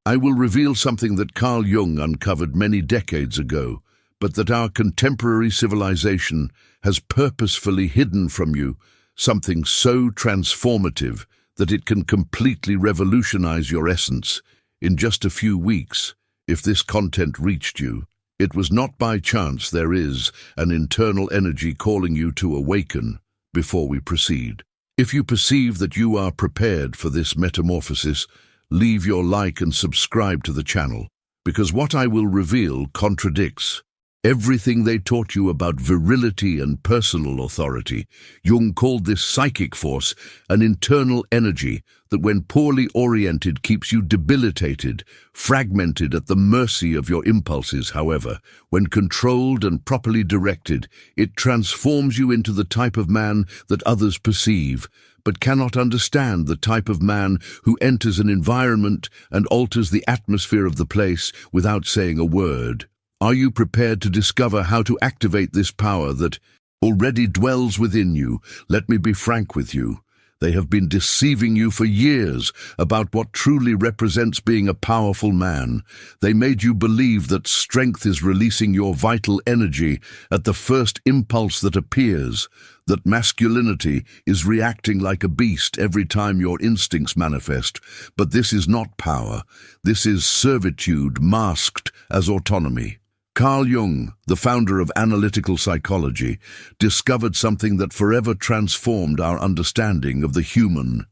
I will reveal something that Carl Jung uncovered many decades ago, but that our contemporary civilization has purposefully hidden from you, something so transformative that it can completely revolutionize your essence in just a few weeks. If this content reached you, it was not by chance. There is an internal energy calling you to awaken. Before we proceed, if you perceive that you are prepared for this metamorphosis, leave your like and subscribe to the channel, because what I will reveal contradicts everything they taught you about virility and personal authority. Jung called this psychic force an internal energy that, when poorly oriented, keeps you debilitated, fragmented, at the mercy of your impulses. However, when controlled and properly directed, it transforms you into the type of man that others perceive, but cannot understand, the type of man who enters an environment and alters the atmosphere of the place without saying a word. Are you prepared to discover how to activate this power that already dwells within you? Let me be frank with you. They have been deceiving you for years about what truly represents being a powerful man. They made you believe that strength is releasing your vital energy at the first impulse that appears, that masculinity is reacting like a beast every time your instincts manifest. But this is not power. This is servitude masked as autonomy. Carl Jung, the founder of analytical psychology, discovered something that forever transformed our understanding of the human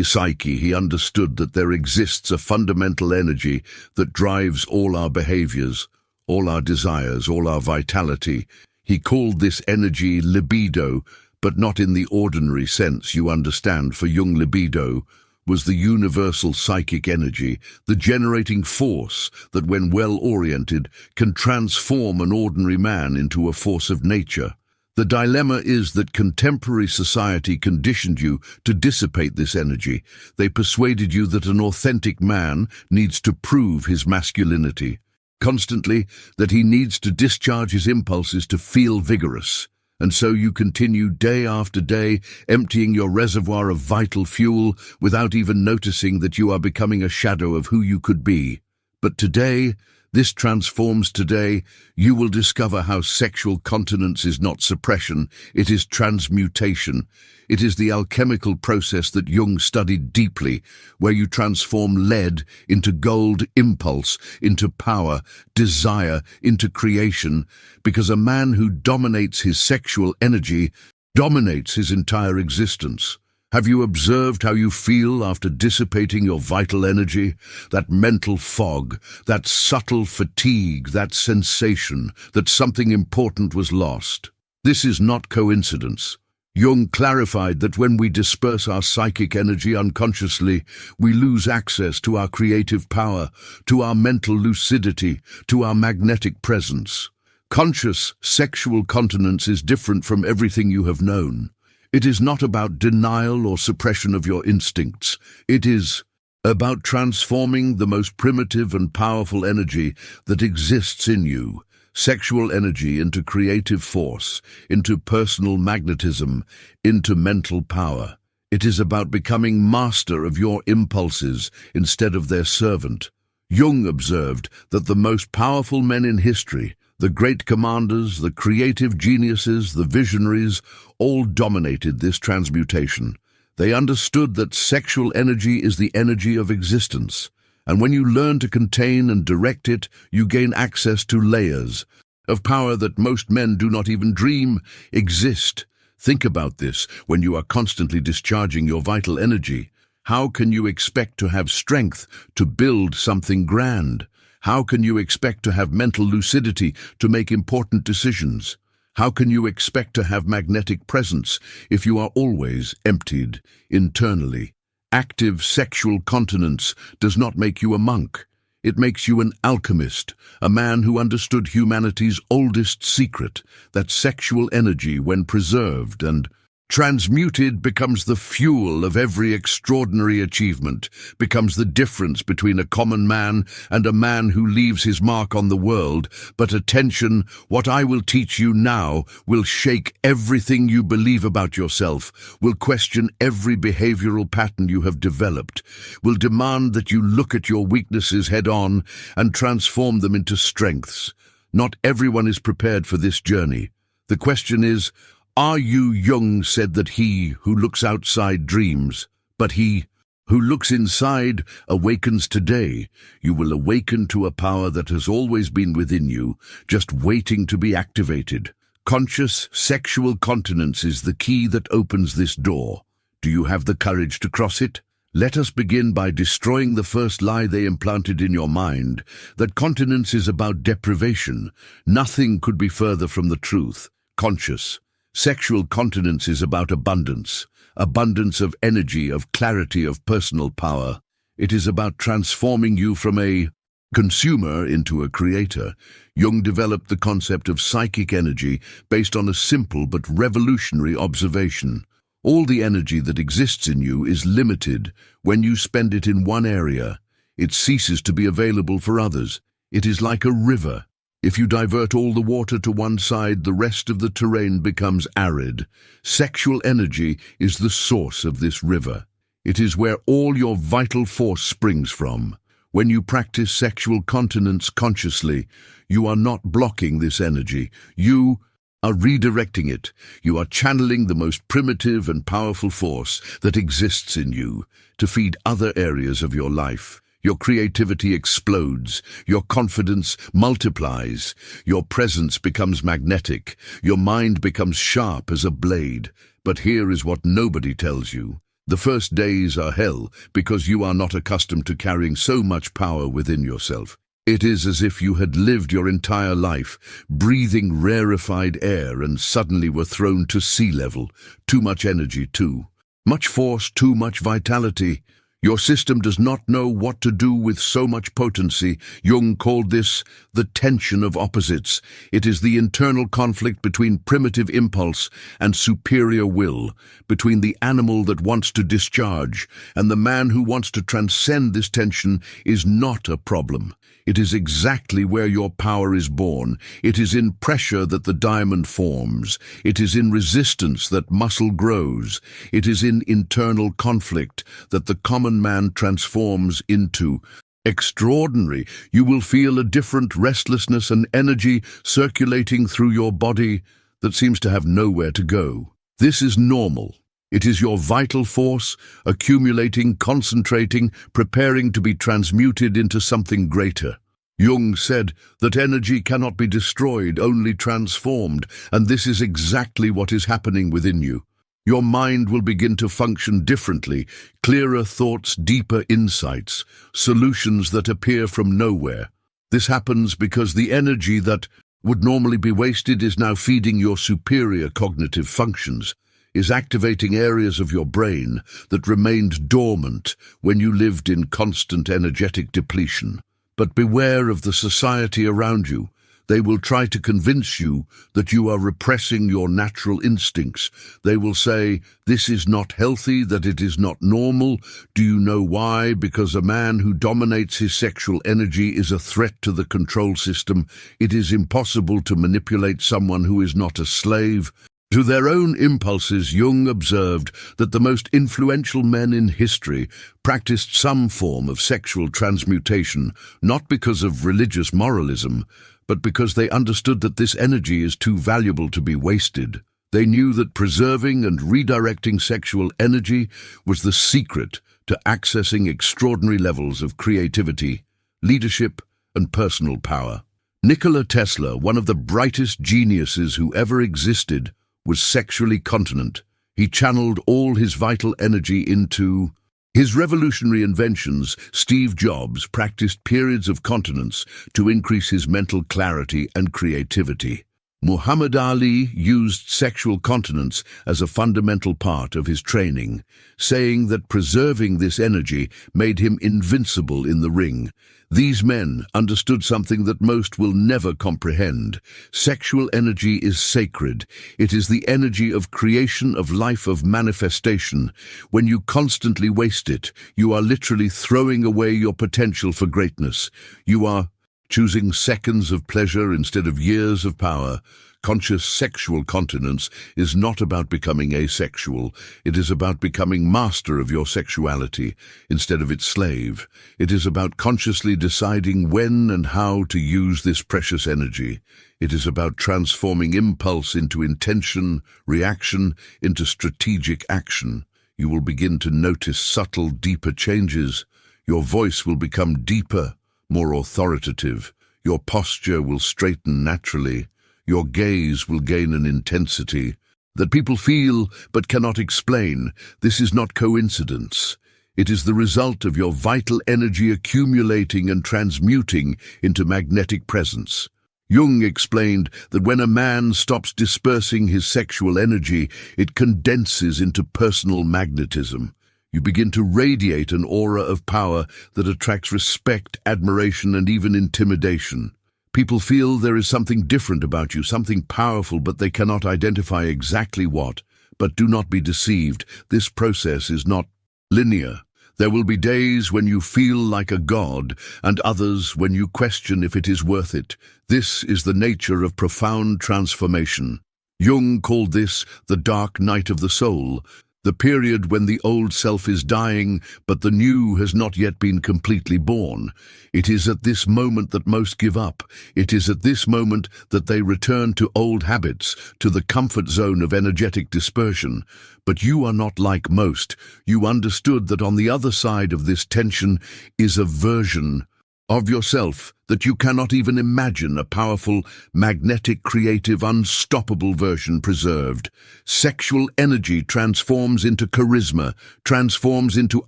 psyche. He understood that there exists a fundamental energy that drives all our behaviors, all our desires, all our vitality. He called this energy libido, but not in the ordinary sense you understand. For Jung, libido was the universal psychic energy, the generating force that, when well-oriented, can transform an ordinary man into a force of nature. The dilemma is that contemporary society conditioned you to dissipate this energy. They persuaded you that an authentic man needs to prove his masculinity constantly, that he needs to discharge his impulses to feel vigorous. And so you continue day after day, emptying your reservoir of vital fuel without even noticing that you are becoming a shadow of who you could be. But today, this transforms. Today, you will discover how sexual continence is not suppression, it is transmutation. It is the alchemical process that Jung studied deeply, where you transform lead into gold, impulse into power, desire into creation, because a man who dominates his sexual energy dominates his entire existence. Have you observed how you feel after dissipating your vital energy? That mental fog, that subtle fatigue, that sensation that something important was lost. This is not coincidence. Jung clarified that when we disperse our psychic energy unconsciously, we lose access to our creative power, to our mental lucidity, to our magnetic presence. Conscious sexual continence is different from everything you have known. It is not about denial or suppression of your instincts. It is about transforming the most primitive and powerful energy that exists in you, sexual energy, into creative force, into personal magnetism, into mental power. It is about becoming master of your impulses instead of their servant. Jung observed that the most powerful men in history, the great commanders, the creative geniuses, the visionaries, all dominated this transmutation. They understood that sexual energy is the energy of existence, and when you learn to contain and direct it, you gain access to layers of power that most men do not even dream exist. Think about this. When you are constantly discharging your vital energy, how can you expect to have strength to build something grand? How can you expect to have mental lucidity to make important decisions? How can you expect to have magnetic presence if you are always emptied internally? Active sexual continence does not make you a monk. It makes you an alchemist, a man who understood humanity's oldest secret, that sexual energy, when preserved and Transmuted becomes the fuel of every extraordinary achievement, becomes the difference between a common man and a man who leaves his mark on the world. But attention, what I will teach you now will shake everything you believe about yourself, will question every behavioral pattern you have developed, will demand that you look at your weaknesses head-on and transform them into strengths. Not everyone is prepared for this journey. The question is, are you? Jung said that he who looks outside dreams, but he who looks inside awakens today. You will awaken to a power that has always been within you, just waiting to be activated. Conscious sexual continence is the key that opens this door. Do you have the courage to cross it? Let us begin by destroying the first lie they implanted in your mind, that continence is about deprivation. Nothing could be further from the truth. Conscious sexual continence is about abundance, abundance of energy, of clarity, of personal power. It is about transforming you from a consumer into a creator. Jung developed the concept of psychic energy based on a simple but revolutionary observation. All the energy that exists in you is limited. When you spend it in one area, it ceases to be available for others. It is like a river. If you divert all the water to one side, the rest of the terrain becomes arid. Sexual energy is the source of this river. It is where all your vital force springs from. When you practice sexual continence consciously, you are not blocking this energy. You are redirecting it. You are channeling the most primitive and powerful force that exists in you to feed other areas of your life. Your creativity explodes, your confidence multiplies, your presence becomes magnetic, your mind becomes sharp as a blade. But here is what nobody tells you. The first days are hell because you are not accustomed to carrying so much power within yourself. It is as if you had lived your entire life breathing rarefied air and suddenly were thrown to sea level. Too much energy, too much force, too much vitality. Your system does not know what to do with so much potency. Jung called this the tension of opposites. It is the internal conflict between primitive impulse and superior will, between the animal that wants to discharge and the man who wants to transcend. This tension is not a problem. It is exactly where your power is born. It is in pressure that the diamond forms. It is in resistance that muscle grows. It is in internal conflict that the common man transforms into extraordinary. You will feel a different restlessness and energy circulating through your body that seems to have nowhere to go. This is normal. It is your vital force, accumulating, concentrating, preparing to be transmuted into something greater. Jung said that energy cannot be destroyed, only transformed, and this is exactly what is happening within you. Your mind will begin to function differently, clearer thoughts, deeper insights, solutions that appear from nowhere. This happens because the energy that would normally be wasted is now feeding your superior cognitive functions, is activating areas of your brain that remained dormant when you lived in constant energetic depletion. But beware of the society around you. They will try to convince you that you are repressing your natural instincts. They will say, this is not healthy, that it is not normal. Do you know why? Because a man who dominates his sexual energy is a threat to the control system. It is impossible to manipulate someone who is not a slave to their own impulses. Jung observed that the most influential men in history practiced some form of sexual transmutation, not because of religious moralism, but because they understood that this energy is too valuable to be wasted. They knew that preserving and redirecting sexual energy was the secret to accessing extraordinary levels of creativity, leadership, and personal power. Nikola Tesla, one of the brightest geniuses who ever existed, was sexually continent. He channeled all his vital energy into his revolutionary inventions. Steve Jobs practiced periods of continence to increase his mental clarity and creativity. Muhammad Ali used sexual continence as a fundamental part of his training, saying that preserving this energy made him invincible in the ring. These men understood something that most will never comprehend. Sexual energy is sacred. It is the energy of creation, of life, of manifestation. When you constantly waste it, you are literally throwing away your potential for greatness. You are choosing seconds of pleasure instead of years of power. Conscious sexual continence is not about becoming asexual. It is about becoming master of your sexuality instead of its slave. It is about consciously deciding when and how to use this precious energy. It is about transforming impulse into intention, reaction into strategic action. You will begin to notice subtle, deeper changes. Your voice will become deeper, more authoritative. Your posture will straighten naturally. Your gaze will gain an intensity that people feel but cannot explain. This is not coincidence. It is the result of your vital energy accumulating and transmuting into magnetic presence. Jung explained that when a man stops dispersing his sexual energy, it condenses into personal magnetism. You begin to radiate an aura of power that attracts respect, admiration, and even intimidation. People feel there is something different about you, something powerful, but they cannot identify exactly what. But do not be deceived. This process is not linear. There will be days when you feel like a god, and others when you question if it is worth it. This is the nature of profound transformation. Jung called this the dark night of the soul, the period when the old self is dying, but the new has not yet been completely born. It is at this moment that most give up. It is at this moment that they return to old habits, to the comfort zone of energetic dispersion. But you are not like most. You understood that on the other side of this tension is a version of yourself that you cannot even imagine, a powerful, magnetic, creative, unstoppable version preserved. Sexual energy transforms into charisma, transforms into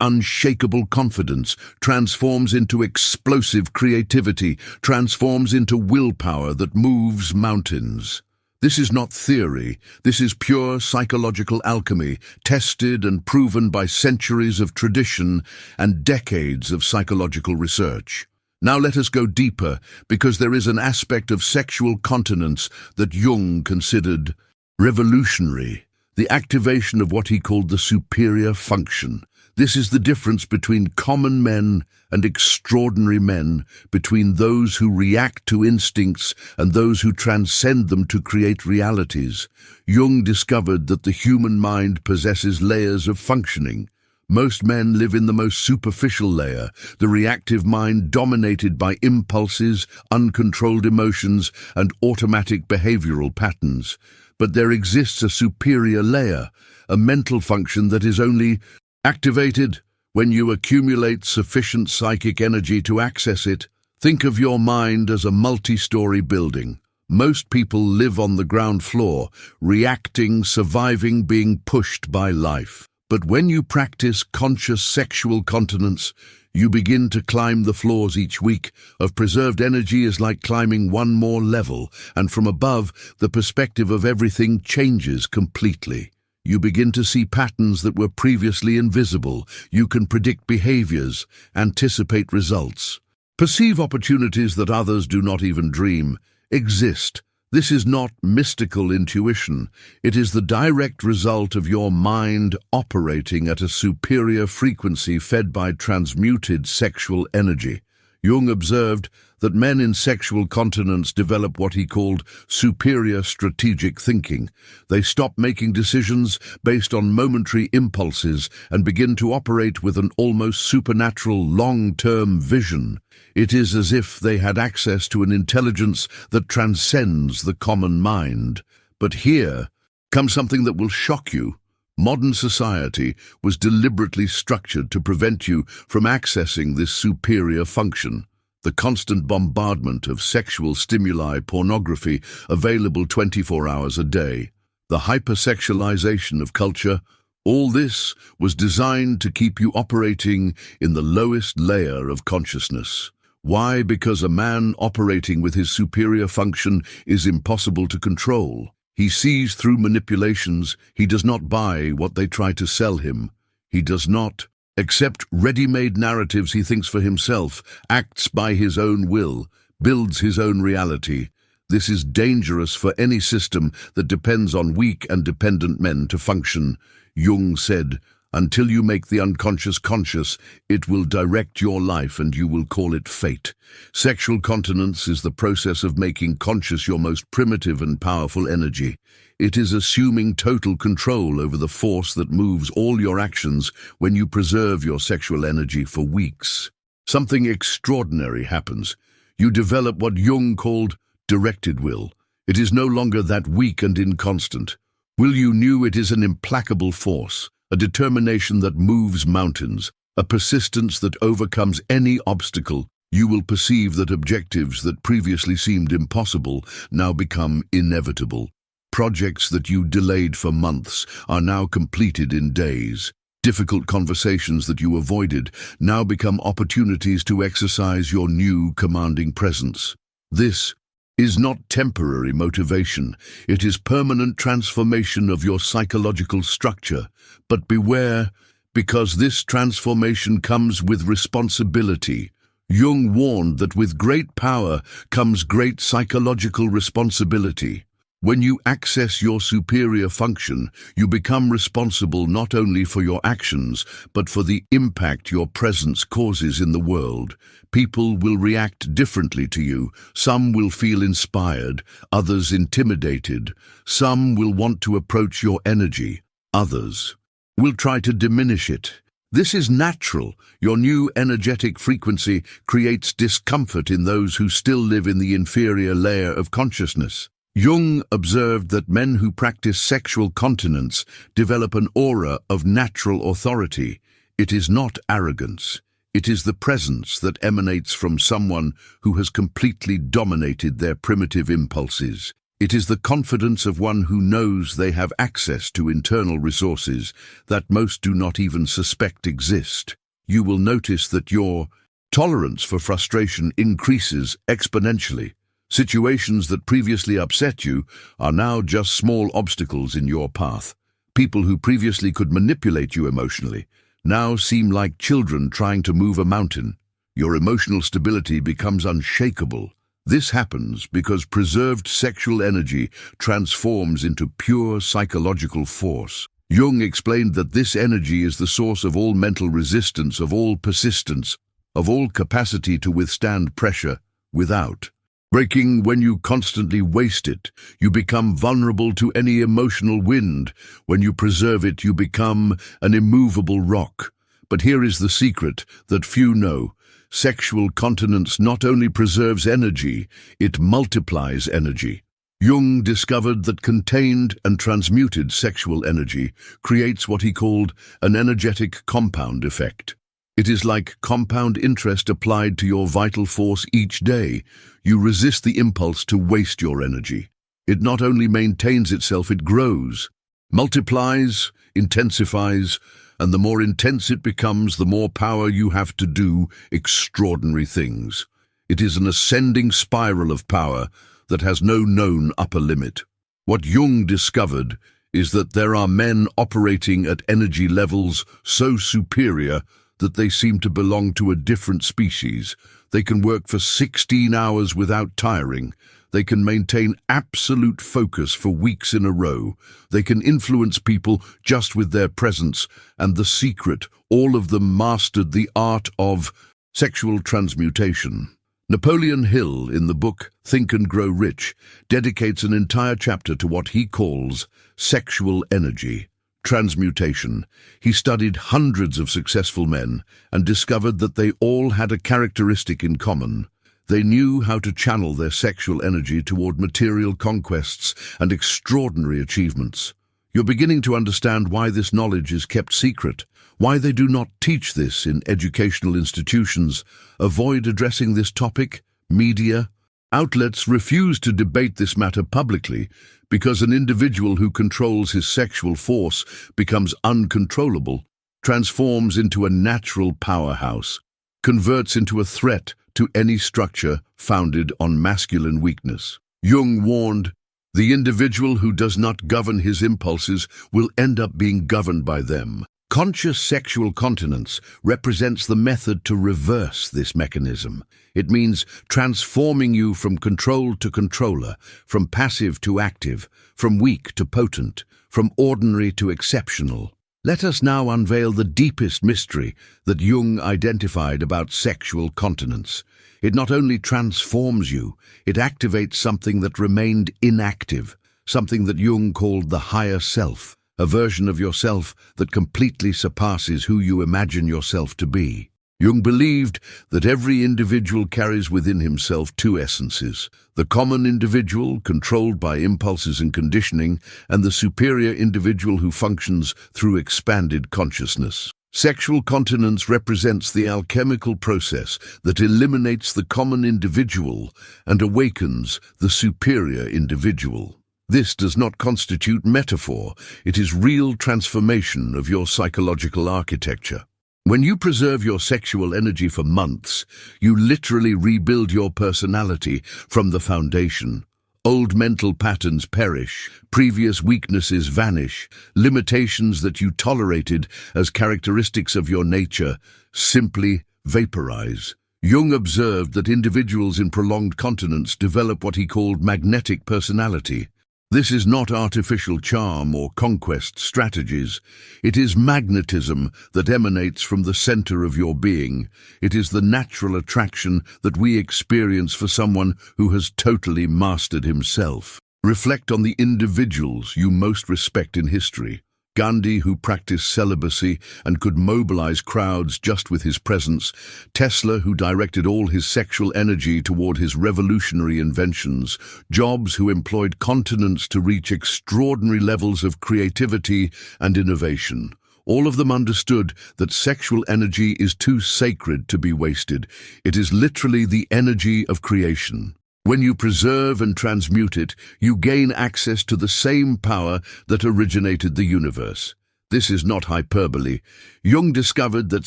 unshakable confidence, transforms into explosive creativity, transforms into willpower that moves mountains. This is not theory. This is pure psychological alchemy, tested and proven by centuries of tradition and decades of psychological research. Now let us go deeper, because there is an aspect of sexual continence that Jung considered revolutionary, the activation of what he called the superior function. This is the difference between common men and extraordinary men, between those who react to instincts and those who transcend them to create realities. Jung discovered that the human mind possesses layers of functioning. Most men live in the most superficial layer, the reactive mind dominated by impulses, uncontrolled emotions, and automatic behavioral patterns. But there exists a superior layer, a mental function that is only activated when you accumulate sufficient psychic energy to access it. Think of your mind as a multi-story building. Most people live on the ground floor, reacting, surviving, being pushed by life. But when you practice conscious sexual continence, you begin to climb the floors each week. Of preserved energy is like climbing one more level, and from above, the perspective of everything changes completely. You begin to see patterns that were previously invisible. You can predict behaviors, anticipate results, perceive opportunities that others do not even dream exist. This is not mystical intuition. It is the direct result of your mind operating at a superior frequency fed by transmuted sexual energy. Jung observed that men in sexual continence develop what he called superior strategic thinking. They stop making decisions based on momentary impulses and begin to operate with an almost supernatural long-term vision. It is as if they had access to an intelligence that transcends the common mind. But here comes something that will shock you. Modern society was deliberately structured to prevent you from accessing this superior function. The constant bombardment of sexual stimuli, pornography, available 24 hours a day, the hypersexualization of culture, all this was designed to keep you operating in the lowest layer of consciousness. Why? Because a man operating with his superior function is impossible to control. He sees through manipulations. He does not buy what they try to sell him. He does not accept ready-made narratives. He thinks for himself, acts by his own will, builds his own reality. This is dangerous for any system that depends on weak and dependent men to function. Jung said, "Until you make the unconscious conscious, it will direct your life and you will call it fate." Sexual continence is the process of making conscious your most primitive and powerful energy. It is assuming total control over the force that moves all your actions when you preserve your sexual energy for weeks. Something extraordinary happens. You develop what Jung called directed will. It is no longer that weak and inconstant. Will you knew it is an implacable force, a determination that moves mountains, a persistence that overcomes any obstacle. You will perceive that objectives that previously seemed impossible now become inevitable. Projects that you delayed for months are now completed in days. Difficult conversations that you avoided now become opportunities to exercise your new commanding presence. This is not temporary motivation. It is permanent transformation of your psychological structure. But beware, because this transformation comes with responsibility. Jung warned that with great power comes great psychological responsibility. When you access your superior function, you become responsible not only for your actions, but for the impact your presence causes in the world. People will react differently to you. Some will feel inspired, others intimidated. Some will want to approach your energy, others will try to diminish it. This is natural. Your new energetic frequency creates discomfort in those who still live in the inferior layer of consciousness. Jung observed that men who practice sexual continence develop an aura of natural authority. It is not arrogance. It is the presence that emanates from someone who has completely dominated their primitive impulses. It is the confidence of one who knows they have access to internal resources that most do not even suspect exist. You will notice that your tolerance for frustration increases exponentially. Situations that previously upset you are now just small obstacles in your path. People who previously could manipulate you emotionally now seem like children trying to move a mountain. Your emotional stability becomes unshakable. This happens because preserved sexual energy transforms into pure psychological force. Jung explained that this energy is the source of all mental resistance, of all persistence, of all capacity to withstand pressure without breaking. When you constantly waste it, you become vulnerable to any emotional wind. When you preserve it, you become an immovable rock. But here is the secret that few know. Sexual continence not only preserves energy, it multiplies energy. Jung discovered that contained and transmuted sexual energy creates what he called an energetic compound effect. It is like compound interest applied to your vital force each day. You resist the impulse to waste your energy. It not only maintains itself, it grows, multiplies, intensifies, and the more intense it becomes, the more power you have to do extraordinary things. It is an ascending spiral of power that has no known upper limit. What Jung discovered is that there are men operating at energy levels so superior that they seem to belong to a different species. They can work for 16 hours without tiring. They can maintain absolute focus for weeks in a row. They can influence people just with their presence. And the secret, all of them mastered the art of sexual transmutation. Napoleon Hill, in the book Think and Grow Rich, dedicates an entire chapter to what he calls sexual energy. Transmutation. He studied hundreds of successful men and discovered that they all had a characteristic in common. They knew how to channel their sexual energy toward material conquests and extraordinary achievements. You're beginning to understand why this knowledge is kept secret, why they do not teach this in educational institutions. Avoid addressing this topic. Media outlets refuse to debate this matter publicly because an individual who controls his sexual force becomes uncontrollable, transforms into a natural powerhouse, converts into a threat to any structure founded on masculine weakness. Jung warned, "The individual who does not govern his impulses will end up being governed by them." Conscious sexual continence represents the method to reverse this mechanism. It means transforming you from controlled to controller, from passive to active, from weak to potent, from ordinary to exceptional. Let us now unveil the deepest mystery that Jung identified about sexual continence. It not only transforms you, it activates something that remained inactive, something that Jung called the higher self, a version of yourself that completely surpasses who you imagine yourself to be. Jung believed that every individual carries within himself two essences: the common individual, controlled by impulses and conditioning, and the superior individual who functions through expanded consciousness. Sexual continence represents the alchemical process that eliminates the common individual and awakens the superior individual. This does not constitute metaphor, it is real transformation of your psychological architecture. When you preserve your sexual energy for months, you literally rebuild your personality from the foundation. Old mental patterns perish, previous weaknesses vanish, limitations that you tolerated as characteristics of your nature simply vaporize. Jung observed that individuals in prolonged continence develop what he called magnetic personality. This is not artificial charm or conquest strategies. It is magnetism that emanates from the center of your being. It is the natural attraction that we experience for someone who has totally mastered himself. Reflect on the individuals you most respect in history. Gandhi, who practiced celibacy and could mobilize crowds just with his presence. Tesla, who directed all his sexual energy toward his revolutionary inventions. Jobs, who employed continence to reach extraordinary levels of creativity and innovation. All of them understood that sexual energy is too sacred to be wasted. It is literally the energy of creation. When you preserve and transmute it, you gain access to the same power that originated the universe. This is not hyperbole. Jung discovered that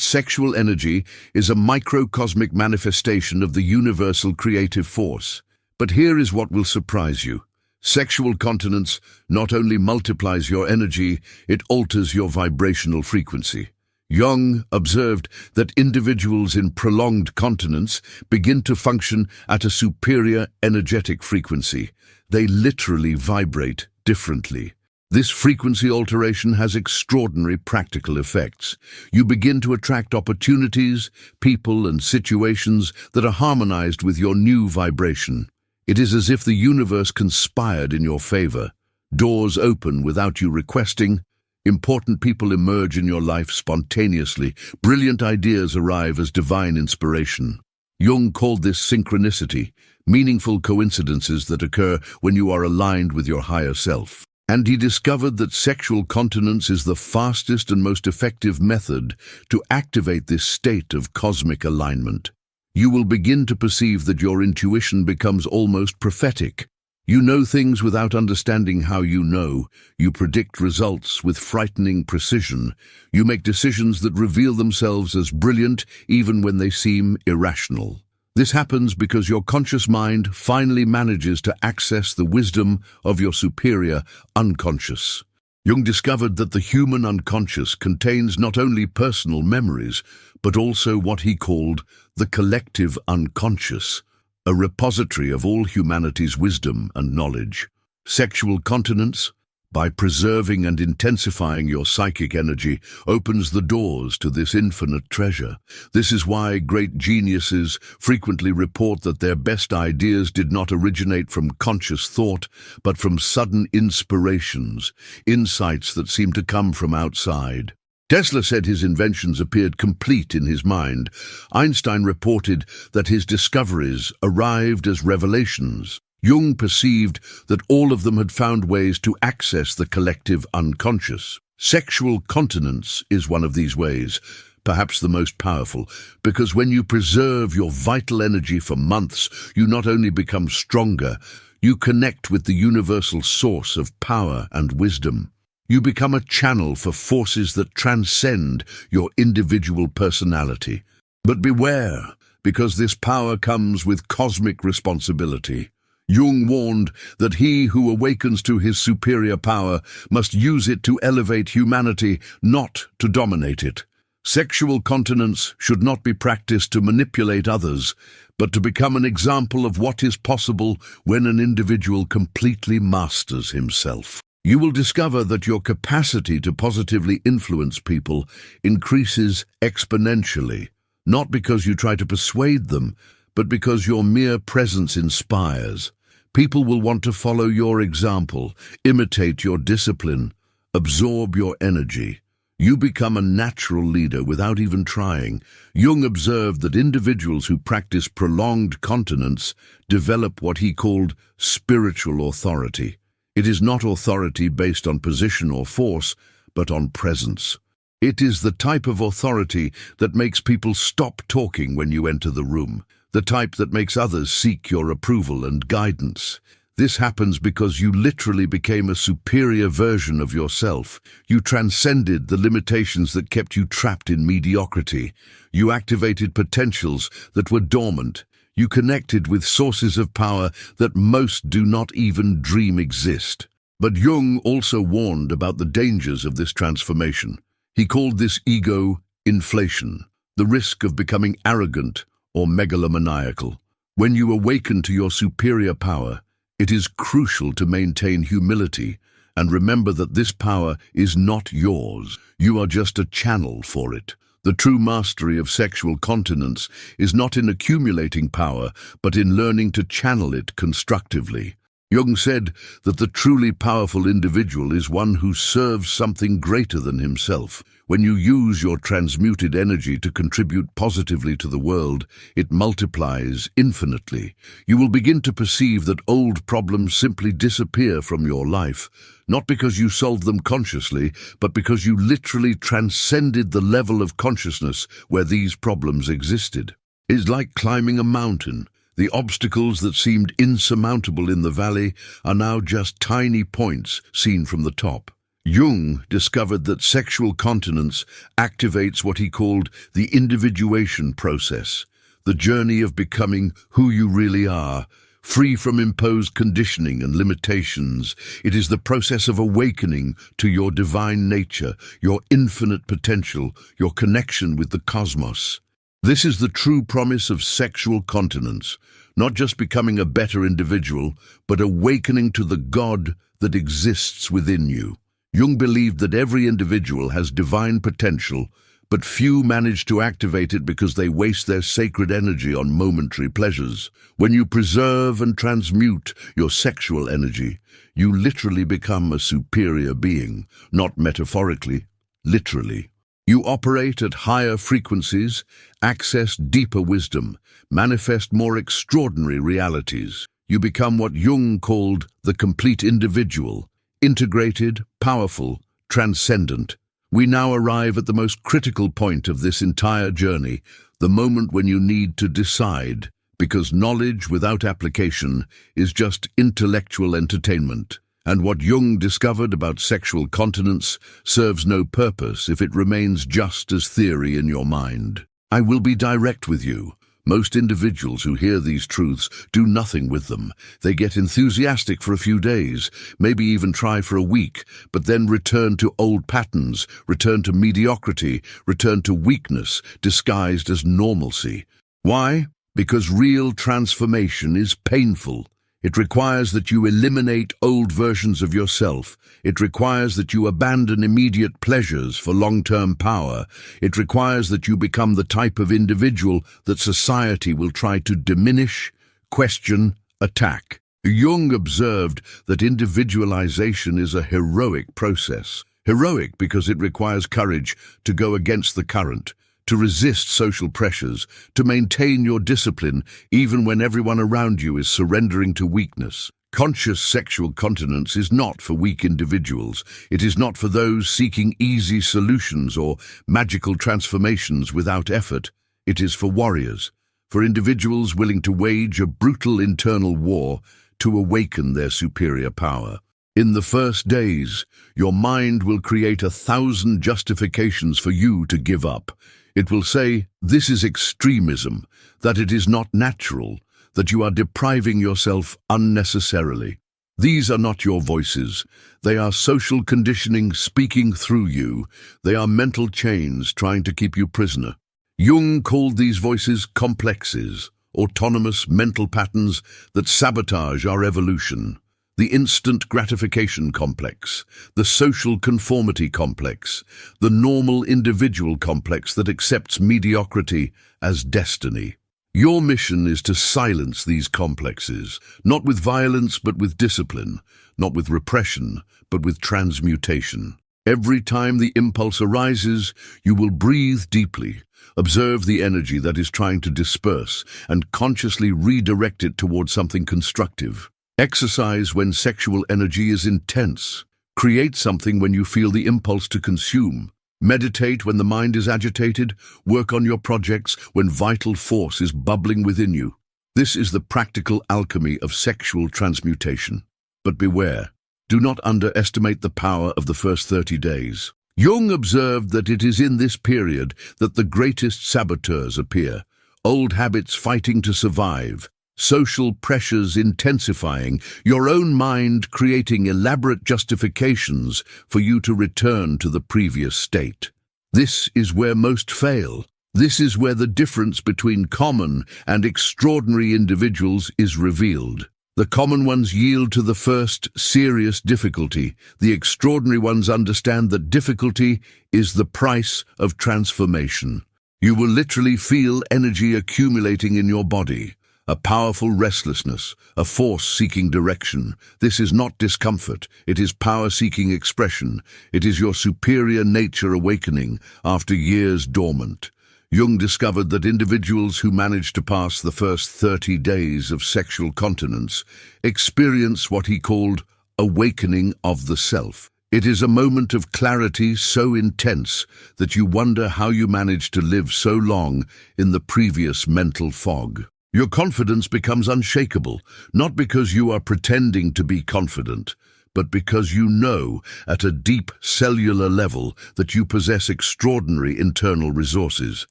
sexual energy is a microcosmic manifestation of the universal creative force. But here is what will surprise you. Sexual continence not only multiplies your energy, it alters your vibrational frequency. Jung observed that individuals in prolonged continence begin to function at a superior energetic frequency. They literally vibrate differently. This frequency alteration has extraordinary practical effects. You begin to attract opportunities, people, and situations that are harmonized with your new vibration. It is as if the universe conspired in your favor. Doors open without you requesting. Important people emerge in your life spontaneously. Brilliant ideas arrive as divine inspiration. Jung called this synchronicity, meaningful coincidences that occur when you are aligned with your higher self. And he discovered that sexual continence is the fastest and most effective method to activate this state of cosmic alignment. You will begin to perceive that your intuition becomes almost prophetic. You know things without understanding how you know. You predict results with frightening precision. You make decisions that reveal themselves as brilliant even when they seem irrational. This happens because your conscious mind finally manages to access the wisdom of your superior unconscious. Jung discovered that the human unconscious contains not only personal memories, but also what he called the collective unconscious, a repository of all humanity's wisdom and knowledge. Sexual continence, by preserving and intensifying your psychic energy, opens the doors to this infinite treasure. This is why great geniuses frequently report that their best ideas did not originate from conscious thought, but from sudden inspirations, insights that seem to come from outside. Tesla said his inventions appeared complete in his mind. Einstein reported that his discoveries arrived as revelations. Jung perceived that all of them had found ways to access the collective unconscious. Sexual continence is one of these ways, perhaps the most powerful, because when you preserve your vital energy for months, you not only become stronger, you connect with the universal source of power and wisdom. You become a channel for forces that transcend your individual personality. But beware, because this power comes with cosmic responsibility. Jung warned that he who awakens to his superior power must use it to elevate humanity, not to dominate it. Sexual continence should not be practiced to manipulate others, but to become an example of what is possible when an individual completely masters himself. You will discover that your capacity to positively influence people increases exponentially, not because you try to persuade them, but because your mere presence inspires. People will want to follow your example, imitate your discipline, absorb your energy. You become a natural leader without even trying. Jung observed that individuals who practice prolonged continence develop what he called spiritual authority. It is not authority based on position or force, but on presence. It is the type of authority that makes people stop talking when you enter the room, the type that makes others seek your approval and guidance. This happens because you literally became a superior version of yourself. You transcended the limitations that kept you trapped in mediocrity. You activated potentials that were dormant. You connected with sources of power that most do not even dream exist. But Jung also warned about the dangers of this transformation. He called this ego inflation, the risk of becoming arrogant or megalomaniacal. When you awaken to your superior power, it is crucial to maintain humility and remember that this power is not yours. You are just a channel for it. The true mastery of sexual continence is not in accumulating power, but in learning to channel it constructively. Jung said that the truly powerful individual is one who serves something greater than himself. When you use your transmuted energy to contribute positively to the world, it multiplies infinitely. You will begin to perceive that old problems simply disappear from your life, not because you solved them consciously, but because you literally transcended the level of consciousness where these problems existed. It's like climbing a mountain. The obstacles that seemed insurmountable in the valley are now just tiny points seen from the top. Jung discovered that sexual continence activates what he called the individuation process, the journey of becoming who you really are, free from imposed conditioning and limitations. It is the process of awakening to your divine nature, your infinite potential, your connection with the cosmos. This is the true promise of sexual continence, not just becoming a better individual, but awakening to the God that exists within you. Jung believed that every individual has divine potential, but few manage to activate it because they waste their sacred energy on momentary pleasures. When you preserve and transmute your sexual energy, you literally become a superior being, not metaphorically, literally. You operate at higher frequencies, access deeper wisdom, manifest more extraordinary realities. You become what Jung called the complete individual, integrated, powerful, transcendent. We now arrive at the most critical point of this entire journey, the moment when you need to decide, because knowledge without application is just intellectual entertainment. And what Jung discovered about sexual continence serves no purpose if it remains just as theory in your mind. I will be direct with you. Most individuals who hear these truths do nothing with them. They get enthusiastic for a few days, maybe even try for a week, but then return to old patterns, return to mediocrity, return to weakness disguised as normalcy. Why? Because real transformation is painful. It requires that you eliminate old versions of yourself. It requires that you abandon immediate pleasures for long-term power. It requires that you become the type of individual that society will try to diminish, question, attack. Jung observed that individualization is a heroic process. Heroic because it requires courage to go against the current, to resist social pressures, to maintain your discipline even when everyone around you is surrendering to weakness. Conscious sexual continence is not for weak individuals. It is not for those seeking easy solutions or magical transformations without effort. It is for warriors, for individuals willing to wage a brutal internal war to awaken their superior power. In the first days, your mind will create 1,000 justifications for you to give up. It will say, this is extremism, that it is not natural, that you are depriving yourself unnecessarily. These are not your voices. They are social conditioning speaking through you. They are mental chains trying to keep you prisoner. Jung called these voices complexes, autonomous mental patterns that sabotage our evolution. The instant gratification complex, the social conformity complex, the normal individual complex that accepts mediocrity as destiny. Your mission is to silence these complexes, not with violence but with discipline, not with repression but with transmutation. Every time the impulse arises, you will breathe deeply, observe the energy that is trying to disperse, and consciously redirect it toward something constructive. Exercise when sexual energy is intense. Create something when you feel the impulse to consume. Meditate when the mind is agitated. Work on your projects when vital force is bubbling within you. This is the practical alchemy of sexual transmutation. But beware, do not underestimate the power of the first 30 days. Jung observed that it is in this period that the greatest saboteurs appear, old habits fighting to survive, social pressures intensifying, your own mind creating elaborate justifications for you to return to the previous state. This is where most fail. This is where the difference between common and extraordinary individuals is revealed. The common ones yield to the first serious difficulty. The extraordinary ones understand that difficulty is the price of transformation. You will literally feel energy accumulating in your body. A powerful restlessness, a force seeking direction. This is not discomfort, it is power seeking expression. It is your superior nature awakening after years dormant. Jung discovered that individuals who manage to pass the first 30 days of sexual continence experience what he called awakening of the self. It is a moment of clarity so intense that you wonder how you managed to live so long in the previous mental fog. Your confidence becomes unshakable, not because you are pretending to be confident, but because you know at a deep cellular level that you possess extraordinary internal resources.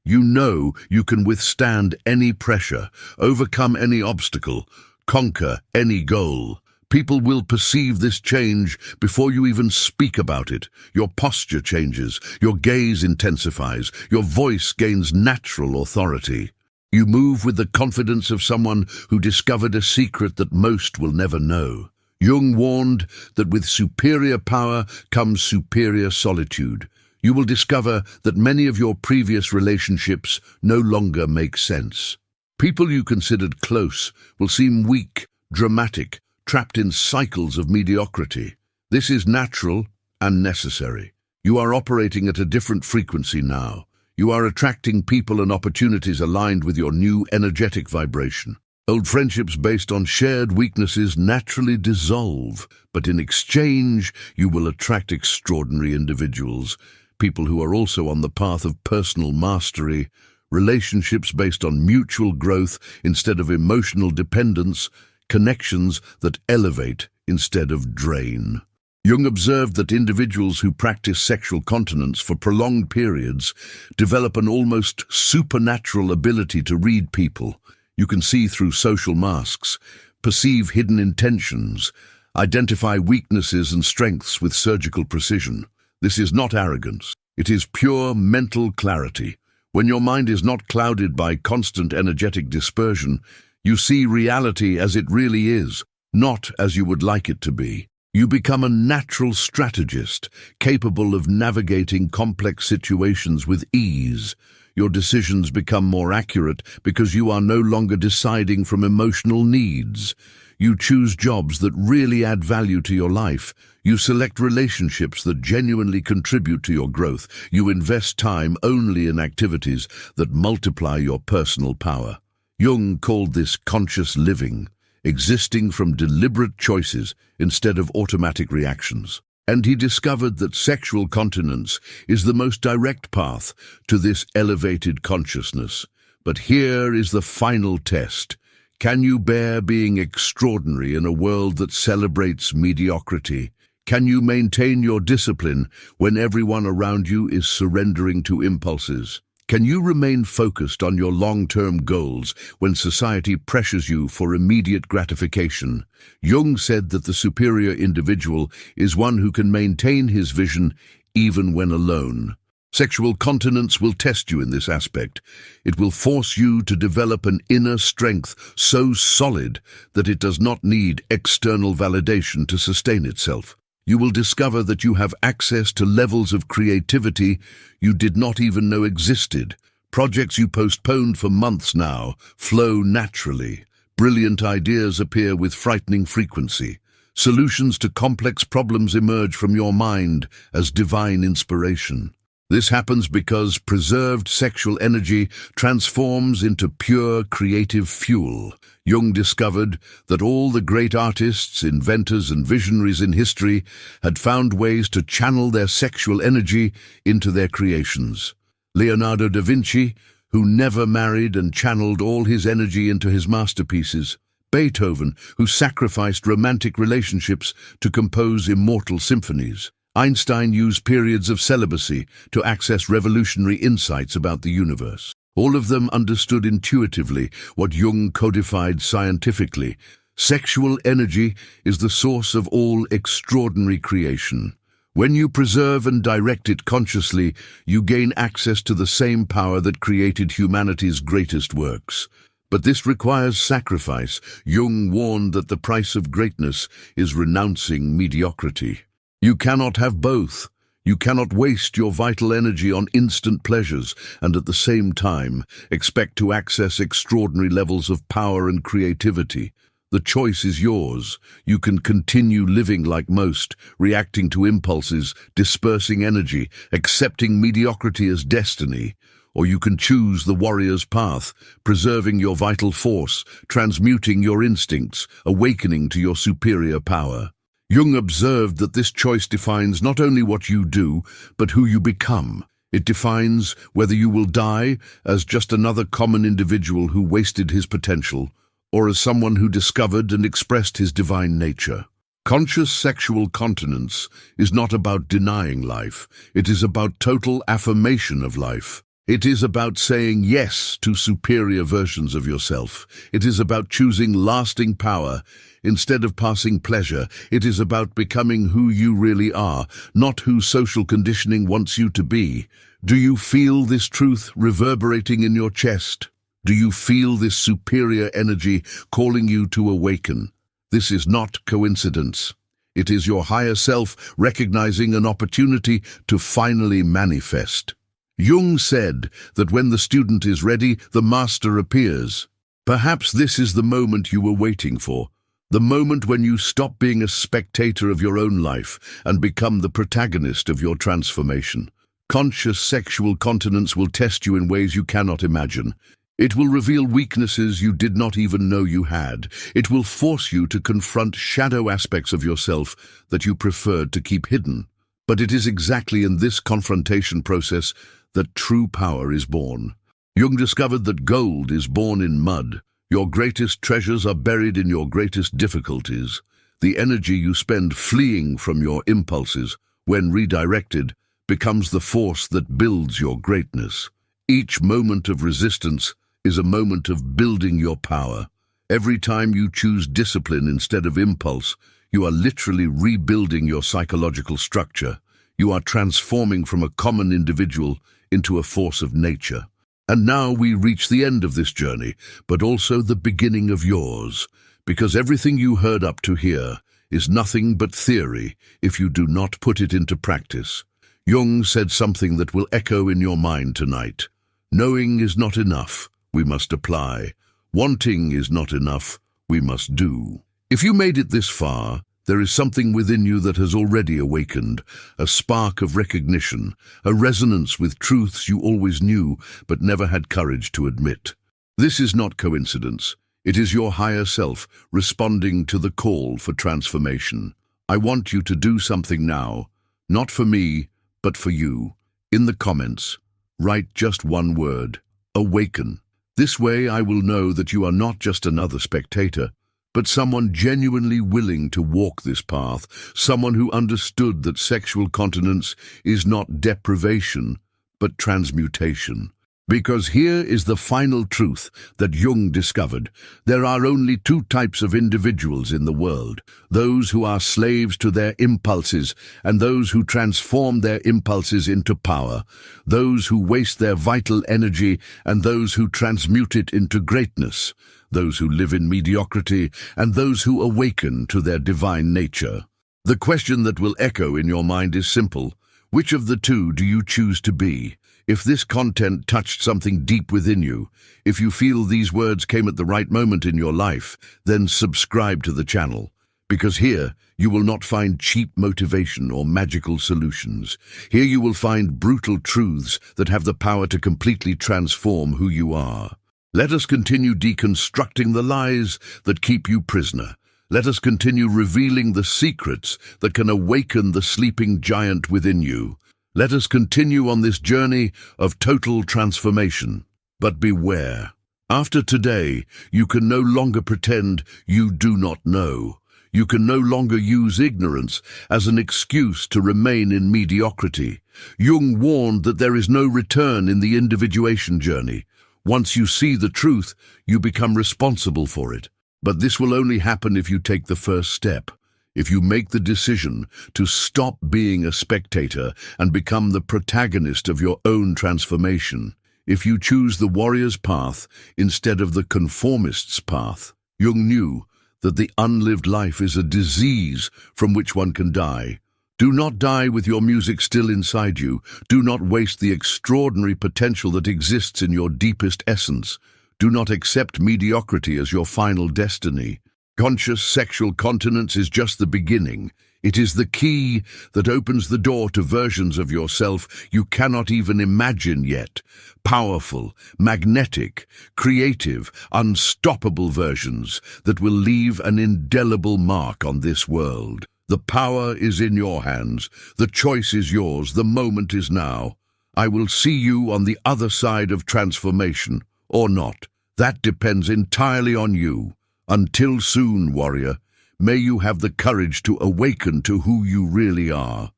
You know you can withstand any pressure, overcome any obstacle, conquer any goal. People will perceive this change before you even speak about it. Your posture changes, your gaze intensifies, your voice gains natural authority. You move with the confidence of someone who discovered a secret that most will never know. Jung warned that with superior power comes superior solitude. You will discover that many of your previous relationships no longer make sense. People you considered close will seem weak, dramatic, trapped in cycles of mediocrity. This is natural and necessary. You are operating at a different frequency now. You are attracting people and opportunities aligned with your new energetic vibration. Old friendships based on shared weaknesses naturally dissolve, but in exchange, you will attract extraordinary individuals, people who are also on the path of personal mastery, relationships based on mutual growth instead of emotional dependence, connections that elevate instead of drain. Jung observed that individuals who practice sexual continence for prolonged periods develop an almost supernatural ability to read people. You can see through social masks, perceive hidden intentions, identify weaknesses and strengths with surgical precision. This is not arrogance. It is pure mental clarity. When your mind is not clouded by constant energetic dispersion, you see reality as it really is, not as you would like it to be. You become a natural strategist, capable of navigating complex situations with ease. Your decisions become more accurate because you are no longer deciding from emotional needs. You choose jobs that really add value to your life. You select relationships that genuinely contribute to your growth. You invest time only in activities that multiply your personal power. Jung called this conscious living, existing from deliberate choices instead of automatic reactions. And he discovered that sexual continence is the most direct path to this elevated consciousness. But here is the final test. Can you bear being extraordinary in a world that celebrates mediocrity? Can you maintain your discipline when everyone around you is surrendering to impulses? Can you remain focused on your long-term goals when society pressures you for immediate gratification? Jung said that the superior individual is one who can maintain his vision even when alone. Sexual continence will test you in this aspect. It will force you to develop an inner strength so solid that it does not need external validation to sustain itself. You will discover that you have access to levels of creativity you did not even know existed. Projects you postponed for months now flow naturally. Brilliant ideas appear with frightening frequency. Solutions to complex problems emerge from your mind as divine inspiration. This happens because preserved sexual energy transforms into pure creative fuel. Jung discovered that all the great artists, inventors, and visionaries in history had found ways to channel their sexual energy into their creations. Leonardo da Vinci, who never married and channeled all his energy into his masterpieces. Beethoven, who sacrificed romantic relationships to compose immortal symphonies. Einstein used periods of celibacy to access revolutionary insights about the universe. All of them understood intuitively what Jung codified scientifically. Sexual energy is the source of all extraordinary creation. When you preserve and direct it consciously, you gain access to the same power that created humanity's greatest works. But this requires sacrifice. Jung warned that the price of greatness is renouncing mediocrity. You cannot have both. You cannot waste your vital energy on instant pleasures and at the same time expect to access extraordinary levels of power and creativity. The choice is yours. You can continue living like most, reacting to impulses, dispersing energy, accepting mediocrity as destiny. Or you can choose the warrior's path, preserving your vital force, transmuting your instincts, awakening to your superior power. Jung observed that this choice defines not only what you do, but who you become. It defines whether you will die as just another common individual who wasted his potential, or as someone who discovered and expressed his divine nature. Conscious sexual continence is not about denying life. It is about total affirmation of life. It is about saying yes to superior versions of yourself. It is about choosing lasting power instead of passing pleasure. It is about becoming who you really are, not who social conditioning wants you to be. Do you feel this truth reverberating in your chest? Do you feel this superior energy calling you to awaken? This is not coincidence. It is your higher self recognizing an opportunity to finally manifest. Jung said that when the student is ready, the master appears. Perhaps this is the moment you were waiting for, the moment when you stop being a spectator of your own life and become the protagonist of your transformation. Conscious sexual continence will test you in ways you cannot imagine. It will reveal weaknesses you did not even know you had. It will force you to confront shadow aspects of yourself that you preferred to keep hidden. But it is exactly in this confrontation process that true power is born. Jung discovered that gold is born in mud. Your greatest treasures are buried in your greatest difficulties. The energy you spend fleeing from your impulses, when redirected, becomes the force that builds your greatness. Each moment of resistance is a moment of building your power. Every time you choose discipline instead of impulse, you are literally rebuilding your psychological structure. You are transforming from a common individual into a force of nature. And now we reach the end of this journey, but also the beginning of yours, because everything you heard up to here is nothing but theory if you do not put it into practice. Jung said something that will echo in your mind tonight. Knowing is not enough, we must apply. Wanting is not enough, we must do. If you made it this far, there is something within you that has already awakened, a spark of recognition, a resonance with truths you always knew but never had courage to admit. This is not coincidence. It is your higher self responding to the call for transformation. I want you to do something now, not for me, but for you. In the comments, write just one word: awaken. This way I will know that you are not just another spectator, but someone genuinely willing to walk this path, someone who understood that sexual continence is not deprivation, but transmutation. Because here is the final truth that Jung discovered. There are only two types of individuals in the world: those who are slaves to their impulses and those who transform their impulses into power, those who waste their vital energy and those who transmute it into greatness, those who live in mediocrity and those who awaken to their divine nature. The question that will echo in your mind is simple: which of the two do you choose to be? If this content touched something deep within you, if you feel these words came at the right moment in your life, then subscribe to the channel. Because here, you will not find cheap motivation or magical solutions. Here you will find brutal truths that have the power to completely transform who you are. Let us continue deconstructing the lies that keep you prisoner. Let us continue revealing the secrets that can awaken the sleeping giant within you. Let us continue on this journey of total transformation. But beware. After today, you can no longer pretend you do not know. You can no longer use ignorance as an excuse to remain in mediocrity. Jung warned that there is no return in the individuation journey. Once you see the truth, you become responsible for it. But this will only happen if you take the first step. If you make the decision to stop being a spectator and become the protagonist of your own transformation, if you choose the warrior's path instead of the conformist's path. Jung knew that the unlived life is a disease from which one can die. Do not die with your music still inside you. Do not waste the extraordinary potential that exists in your deepest essence. Do not accept mediocrity as your final destiny. Conscious sexual continence is just the beginning. It is the key that opens the door to versions of yourself you cannot even imagine yet. Powerful, magnetic, creative, unstoppable versions that will leave an indelible mark on this world. The power is in your hands. The choice is yours. The moment is now. I will see you on the other side of transformation, or not. That depends entirely on you. Until soon, warrior, may you have the courage to awaken to who you really are.